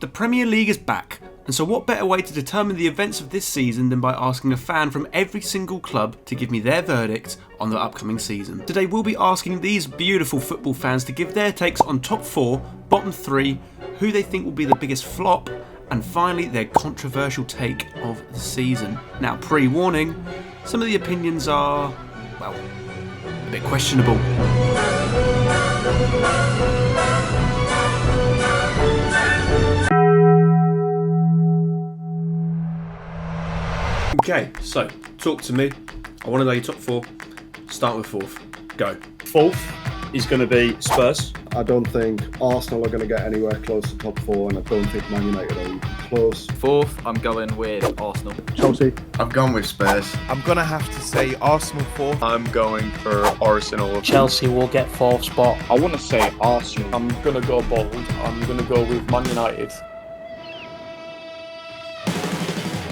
The Premier League is back, and so what better way to determine the events of this season than by asking a fan from every single club to give me their verdict on the upcoming season. Today we'll be asking these beautiful football fans to give their takes on top 4, bottom 3, who they think will be the biggest flop, and finally their controversial take of the season. Now, pre-warning, some of the opinions are, well, a bit questionable. Okay, so talk to me. I want to know your top 4. Start with 4th. Go. 4th is going to be Spurs. I don't think Arsenal are going to get anywhere close to top 4, and I don't think Man United are even close. 4th, I'm going with Arsenal. Chelsea. I'm going with Spurs. I'm going to have to say Arsenal 4th. I'm going for Arsenal. Chelsea will get 4th spot. I want to say Arsenal. I'm going to go bold. I'm going to go with Man United.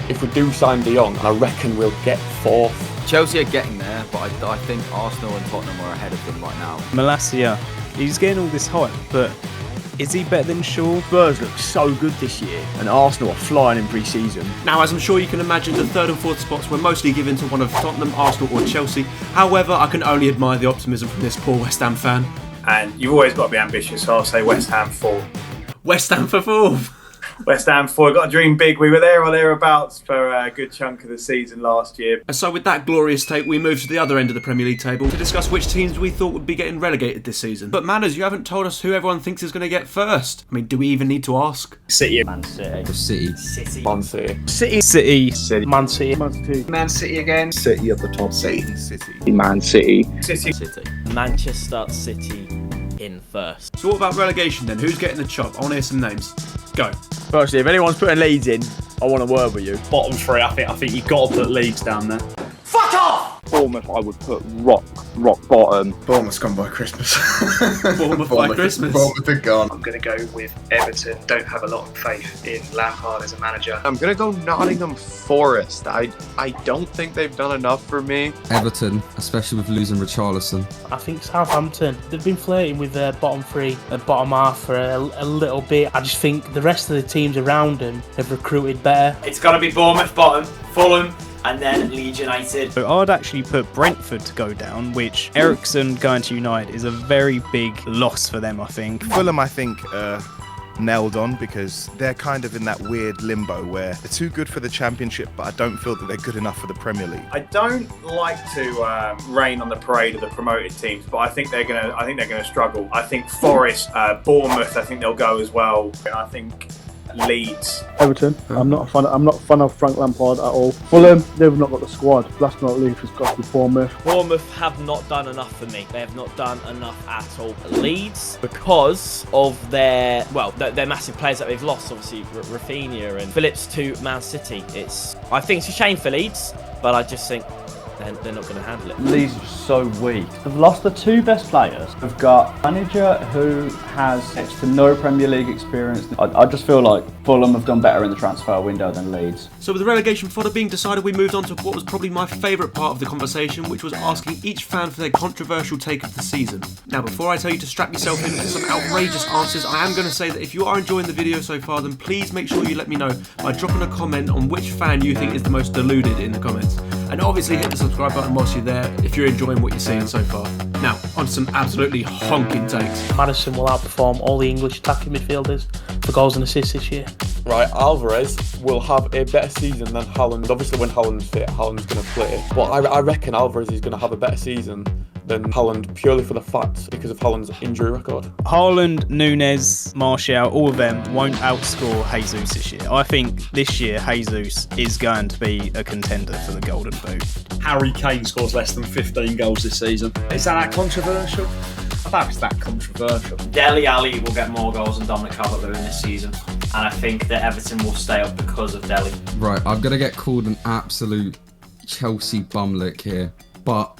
If we do sign De Jong, I reckon we'll get 4th. Chelsea are getting there, but I think Arsenal and Tottenham are ahead of them right now. Malacia, he's getting all this hype, but is he better than Shaw? Spurs look so good this year, and Arsenal are flying in pre-season. Now, as I'm sure you can imagine, the 3rd and 4th spots were mostly given to one of Tottenham, Arsenal or Chelsea. However, I can only admire the optimism from this poor West Ham fan. And you've always got to be ambitious, so I'll say West Ham 4. West Ham for 4th. West Ham 4, got to dream big. We were there or thereabouts for a good chunk of the season last year. And so with that glorious take, we move to the other end of the Premier League table to discuss which teams we thought would be getting relegated this season. But Manners, you haven't told us who everyone thinks is going to get first. I mean, do we even need to ask? City. Man City. City. Man City. City. City. City. Man City. Man City. Man City again. City at the top. City. Man City. City. Manchester City in first. So what about relegation then? Who's getting the chop? I want to hear some names. Go. Firstly, if anyone's putting Leeds in, I want to word with you. Bottom 3, I think you've got to put Leeds down there. Fuck off! Bournemouth, I would put rock bottom. Bournemouth's gone by Christmas. Bournemouth by Christmas. Bournemouth are gone. I'm going to go with Everton. Don't have a lot of faith in Lampard as a manager. I'm going to go Nottingham Forest. I don't think they've done enough for me. Everton, especially with losing Richarlison. I think Southampton, they've been flirting with their bottom 3 and bottom half for a little bit. I just think the rest of the teams around them have recruited better. It's got to be Bournemouth bottom, Fulham, and then Leeds United. So I'd actually put Brentford to go down, which Ericsson going to United is a very big loss for them, I think. Fulham, I think, nailed on because they're kind of in that weird limbo where they're too good for the Championship, but I don't feel that they're good enough for the Premier League. I don't like to rain on the parade of the promoted teams, but I think they're gonna struggle. I think Forest, Bournemouth, I think they'll go as well. And I think Leeds. Everton. I'm not a fan of Frank Lampard at all. Fulham, they've not got the squad. Last but not least, it's got to be Bournemouth. Bournemouth have not done enough for me. They have not done enough at all. Leeds, because of their massive players that they've lost, obviously Rafinha and Phillips to Man City. I think it's a shame for Leeds, but I just think they're not going to handle it. Leeds are so weak. They've lost the 2 best players. They've got a manager who has next to no Premier League experience. I just feel like Fulham have done better in the transfer window than Leeds. So with the relegation fodder being decided, we moved on to what was probably my favourite part of the conversation, which was asking each fan for their controversial take of the season. Now, before I tell you to strap yourself in for some outrageous answers, I am going to say that if you are enjoying the video so far, then please make sure you let me know by dropping a comment on which fan you think is the most deluded in the comments. And obviously hit the subscribe button whilst you're there if you're enjoying what you're seeing so far. Now, on to some absolutely honking takes. Madison will outperform all the English attacking midfielders for goals and assists this year. Right, Alvarez will have a better season than Haaland. Obviously, when Haaland's fit, Haaland's going to play. But I reckon Alvarez is going to have a better season than Haaland purely for the fact because of Haaland's injury record. Haaland, Núñez, Martial, all of them won't outscore Jesus this year. I think this year Jesus is going to be a contender for the Golden Boot. Harry Kane scores less than 15 goals this season. Is that controversial? I doubt it's that controversial. Dele Alli will get more goals than Dominic Calvert-Lewin this season, and I think that Everton will stay up because of Dele. Right, I'm going to get called an absolute Chelsea bumlick here, but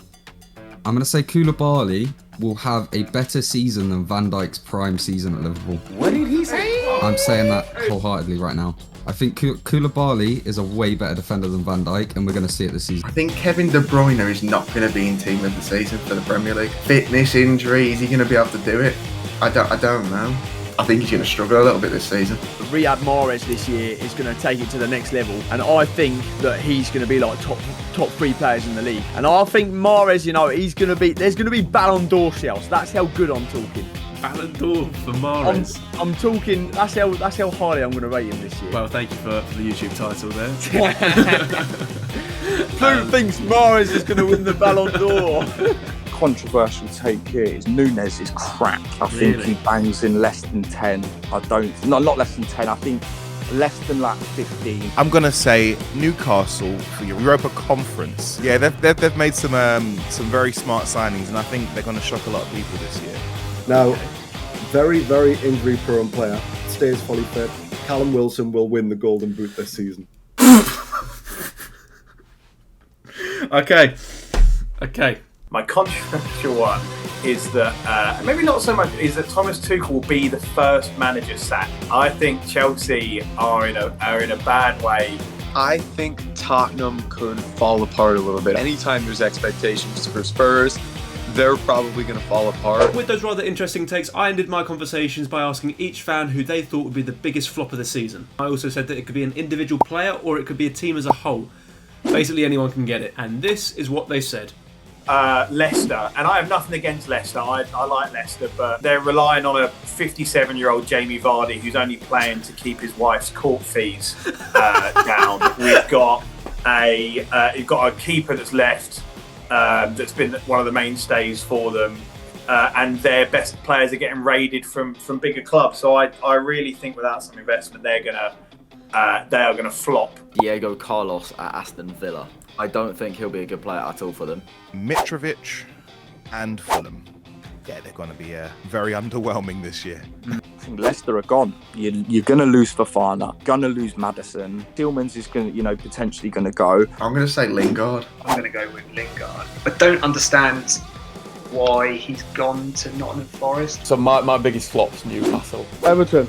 I'm going to say Koulibaly will have a better season than Van Dijk's prime season at Liverpool. What did he say? I'm saying that wholeheartedly right now. I think Koulibaly is a way better defender than Van Dijk, and we're going to see it this season. I think Kevin De Bruyne is not going to be in team of the season for the Premier League. Fitness, injury, is he going to be able to do it? I don't know. I think he's going to struggle a little bit this season. Riyad Mahrez this year is going to take it to the next level, and I think that he's going to be like top 3 players in the league. And I think Mahrez, there's going to be Ballon d'Or shouts. That's how good I'm talking. Ballon d'Or for Mahrez. I'm talking. That's how highly I'm going to rate him this year. Well, thank you for the YouTube title there. Who thinks Mahrez is going to win the Ballon d'Or? Controversial take here is Núñez is crap. I think he bangs in less than 10. Not less than 10. I think less than like 15. I'm gonna say Newcastle for your Europa Conference. Yeah, they've made some very smart signings, and I think they're gonna shock a lot of people this year. Now, very, very injury-prone player, stays fully fit. Callum Wilson will win the Golden Boot this season. Okay. My controversial one is that, maybe not so much, is that Thomas Tuchel will be the first manager sacked. I think Chelsea are in a bad way. I think Tottenham could fall apart a little bit. Anytime there's expectations for Spurs, they're probably going to fall apart. With those rather interesting takes, I ended my conversations by asking each fan who they thought would be the biggest flop of the season. I also said that it could be an individual player or it could be a team as a whole. Basically anyone can get it. And this is what they said. Leicester, and I have nothing against Leicester. I like Leicester, but they're relying on a 57-year-old Jamie Vardy who's only playing to keep his wife's court fees down. You've got a keeper that's left that's been one of the mainstays for them, and their best players are getting raided from bigger clubs. So I really think without some investment, they are gonna flop. Diego Carlos at Aston Villa. I don't think he'll be a good player at all for them. Mitrovic and Fulham. Yeah, they're going to be very underwhelming this year. I think Leicester are gone. You're going to lose Fofana, going to lose Maddison. Tillmans is going to, potentially going to go. I'm going to say Lingard. I'm going to go with Lingard. I don't understand why he's gone to Nottingham Forest. So my biggest flop's Newcastle. Everton.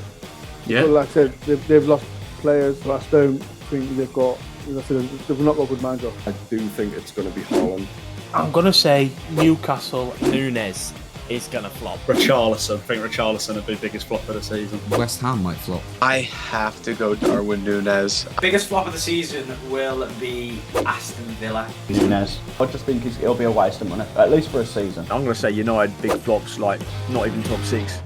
Yeah. Well, like I said, they've lost players, but I don't think they've got. They've not got a good manager. I do think it's going to be Haaland. I'm going to say Newcastle. Núñez is going to flop. Richarlison. I think Richarlison will be the biggest flop of the season. West Ham might flop. I have to go Darwin Núñez. Biggest flop of the season will be Aston Villa. Núñez. I just think it'll be a waste of money, at least for a season. I'm going to say United big flops, like not even top 6.